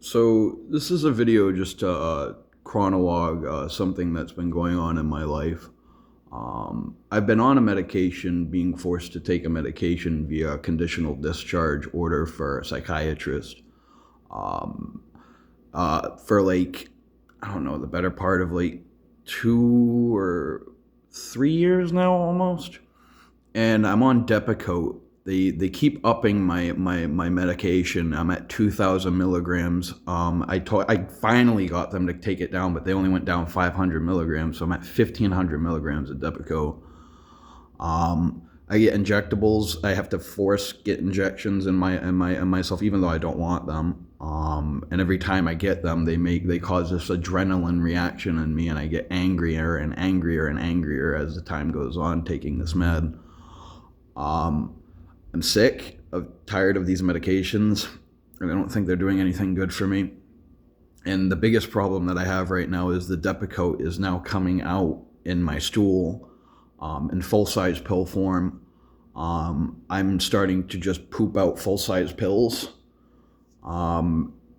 So this is a video just to chronologue something that's been going on in my life. I've been on a medication, being forced to take a medication via conditional discharge order for a psychiatrist for I don't know, the better part of 2 or 3 years now almost. And I'm on Depakote. They keep upping my medication. I'm at 2,000 milligrams. I finally got them to take it down, but they only went down 500 milligrams. So I'm at 1,500 milligrams of Depakote. I get injectables. I have to force get injections in myself, even though I don't want them. And every time I get them, they cause this adrenaline reaction in me, and I get angrier and angrier and angrier as the time goes on taking this med. I'm sick, tired of these medications, and I don't think they're doing anything good for me. And the biggest problem that I have right now is the Depakote is now coming out in my stool in full-size pill form. I'm starting to just poop out full-size pills.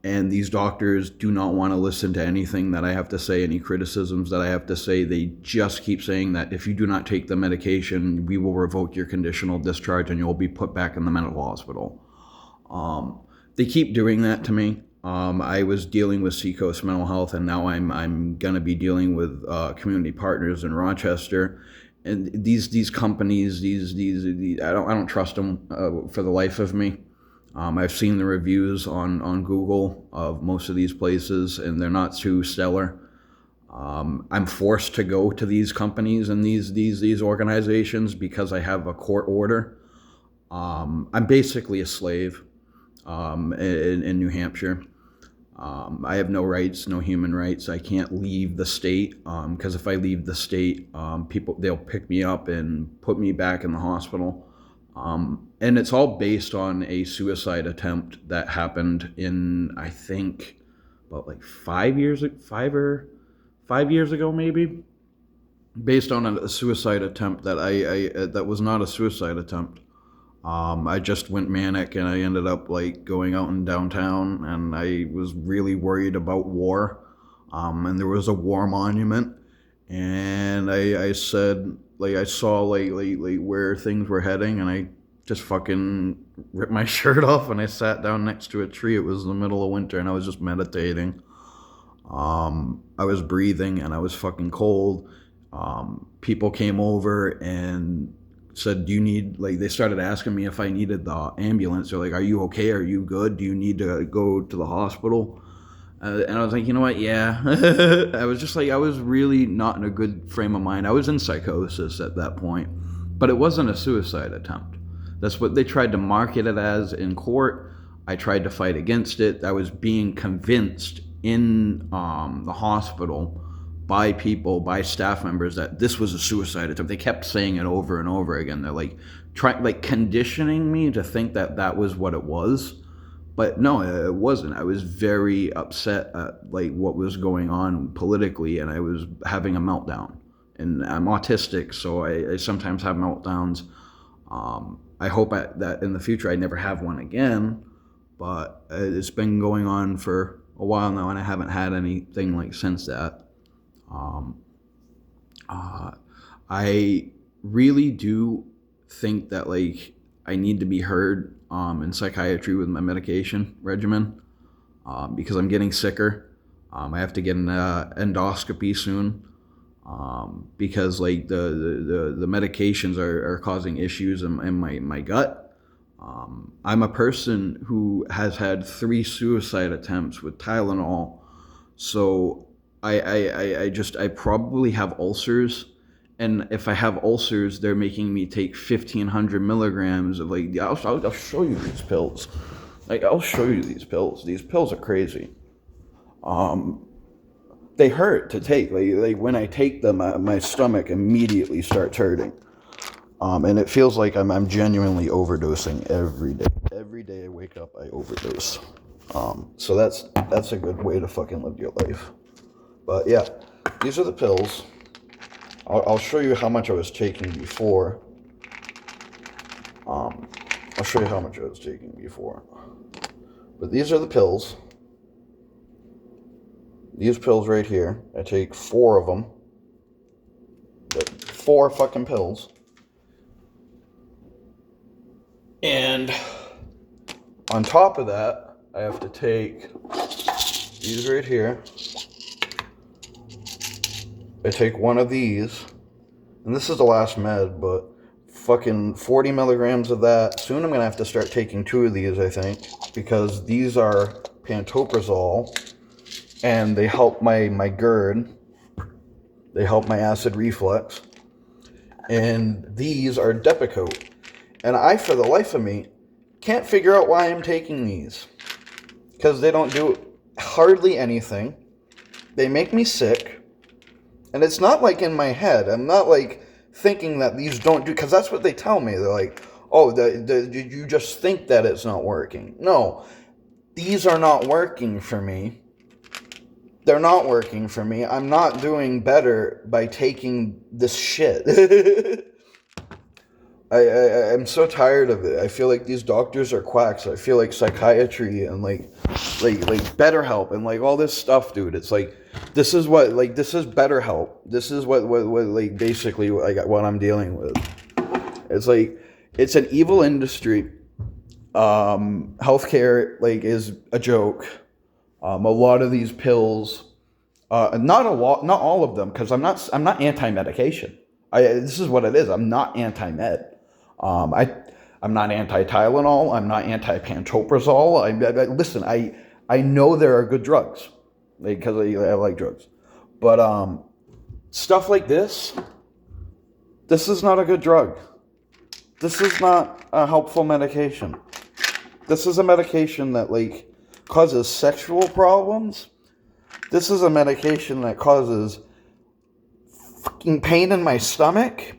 And these doctors do not want to listen to anything that I have to say, any criticisms that I have to say. They just keep saying that if you do not take the medication, we will revoke your conditional discharge and you'll be put back in the mental hospital. They keep doing that to me. I was dealing with Seacoast Mental Health, and now I'm gonna be dealing with Community Partners in Rochester. And these companies, these I don't trust them for the life of me. I've seen the reviews on Google of most of these places, and they're not too stellar. I'm forced to go to these companies and these organizations because I have a court order. I'm basically a slave in New Hampshire. I have no rights, no human rights. I can't leave the state because if I leave the state, they'll pick me up and put me back in the hospital. And it's all based on a suicide attempt that happened in, I think, about 5 years ago, maybe. Based on a suicide attempt that was not a suicide attempt. I just went manic and I ended up going out in downtown, and I was really worried about war. And there was a war monument, and I said, I saw where things were heading, and I just fucking ripped my shirt off and I sat down next to a tree. It was the middle of winter and I was just meditating. I was breathing and I was fucking cold. People came over and said, do you need, they started asking me if I needed the ambulance. They're like, are you okay? Are you good? Do you need to go to the hospital? And I was like, you know what? Yeah. I was just I was really not in a good frame of mind. I was in psychosis at that point, but it wasn't a suicide attempt. That's what they tried to market it as in court. I tried to fight against it. I was being convinced in the hospital by staff members that this was a suicide attempt. They kept saying it over and over again. They're conditioning me to think that that was what it was. But no, it wasn't. I was very upset at what was going on politically, and I was having a meltdown. And I'm autistic, so I sometimes have meltdowns. I hope that in the future I never have one again, but it's been going on for a while now, and I haven't had anything since that. I really do think that I need to be heard in psychiatry with my medication regimen because I'm getting sicker. I have to get an endoscopy soon because the medications are causing issues in my gut. I'm a person who has had 3 suicide attempts with Tylenol, so I probably have ulcers. And if I have ulcers, they're making me take 1,500 milligrams of I'll show you these pills. I'll show you these pills. These pills are crazy. They hurt to take. When I take them, my stomach immediately starts hurting. And it feels like I'm genuinely overdosing every day. Every day I wake up, I overdose. So that's a good way to fucking live your life. But yeah, these are the pills. I'll show you how much I was taking before. I'll show you how much I was taking before. But these are the pills. these pills right here. I take 4 of them. 4 fucking pills. And on top of that, I have to take these right here. I take 1 of these. And this is the last med, but fucking 40 milligrams of that. Soon I'm going to have to start taking 2 of these, I think. Because these are pantoprazole. And they help my GERD. They help my acid reflux. And these are Depakote. And I, for the life of me, can't figure out why I'm taking these. Because they don't do hardly anything. They make me sick. And it's not like in my head. I'm not like thinking that these don't do... Because that's what they tell me. They're like, oh, you just think that it's not working. No. These are not working for me. They're not working for me. I'm not doing better by taking this shit. I'm so tired of it. I feel like these doctors are quacks. I feel like psychiatry and like BetterHelp and like all this stuff, dude. It's like this is BetterHelp. This is what like basically what I'm dealing with. It's like it's an evil industry. Healthcare like is a joke. A lot of these pills, not all of them, because I'm not anti-medication. This is what it is. I'm not anti-med. I'm not anti-Tylenol. I'm not anti-pantoprazole. Listen, I know there are good drugs because I like drugs, but stuff like this is not a good drug. This is not a helpful medication. This is a medication that like causes sexual problems. This is a medication that causes fucking pain in my stomach.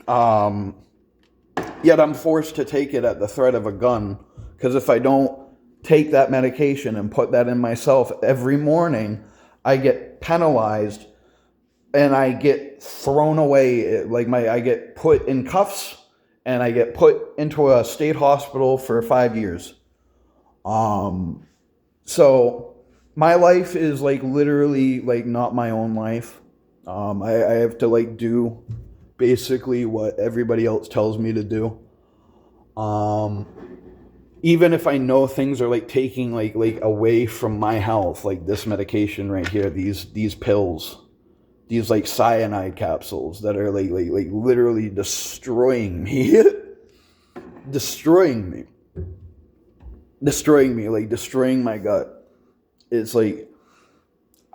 Yet I'm forced to take it at the threat of a gun. Because if I don't take that medication and put that in myself every morning, I get penalized and I get thrown away. I get put in cuffs and I get put into a state hospital for 5 years. So my life is like literally like not my own life. I have to like do basically what everybody else tells me to do. Even if I know things are like taking like away from my health, like this medication right here, these pills, these like cyanide capsules that are like literally destroying me, destroying me, like destroying my gut. It's like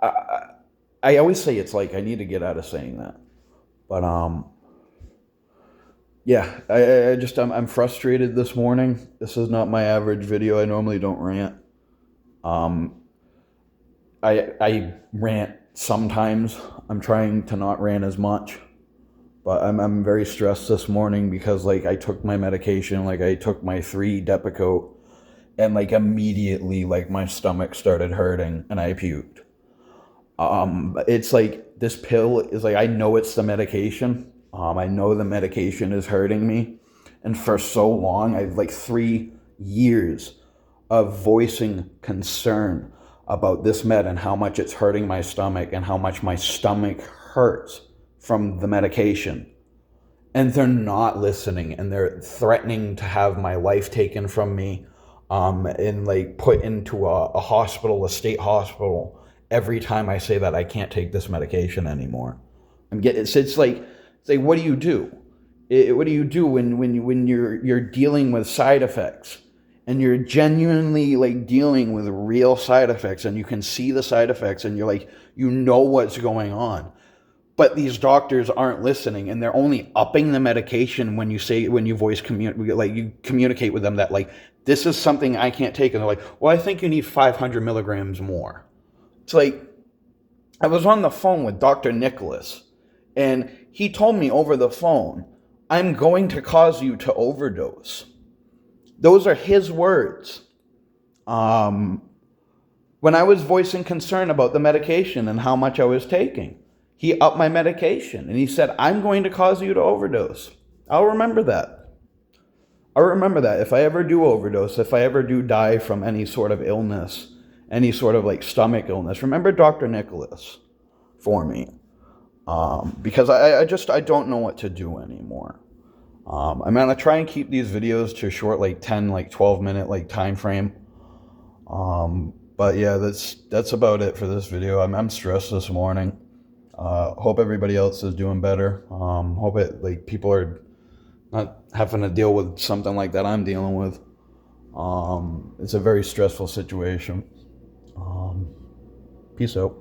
I always say it's like I need to get out of saying that, but yeah, I'm frustrated this morning. This is not my average video. I normally don't rant. I rant sometimes. I'm trying to not rant as much, but I'm very stressed this morning because like I took my medication, like I took my 3 Depakote, and like immediately like my stomach started hurting and I puked. It's like this pill is like I know it's the medication. I know the medication is hurting me. And for so long, I've like 3 years of voicing concern about this med and how much it's hurting my stomach and how much my stomach hurts from the medication. And they're not listening and they're threatening to have my life taken from me and like put into a hospital, a state hospital, every time I say that I can't take this medication anymore. It's like what do you do? What do you do when you're dealing with side effects and you're genuinely like dealing with real side effects and you can see the side effects and you're like, you know what's going on, but these doctors aren't listening and they're only upping the medication when you communicate with them that like this is something I can't take, and they're like, well, I think you need 500 milligrams more. It's like I was on the phone with Dr. Nicholas and he told me over the phone, I'm going to cause you to overdose. Those are his words. When I was voicing concern about the medication and how much I was taking, he upped my medication and he said, I'm going to cause you to overdose. I'll remember that. If I ever do overdose, if I ever do die from any sort of illness any sort of like stomach illness, remember Dr. Nicholas for me. Because I don't know what to do anymore. I'm gonna try and keep these videos to a short, like 10, like 12 minute like time frame. But yeah, that's about it for this video. I'm stressed this morning. Hope everybody else is doing better. Hope it like people are not having to deal with something like that I'm dealing with. It's a very stressful situation. Peace out.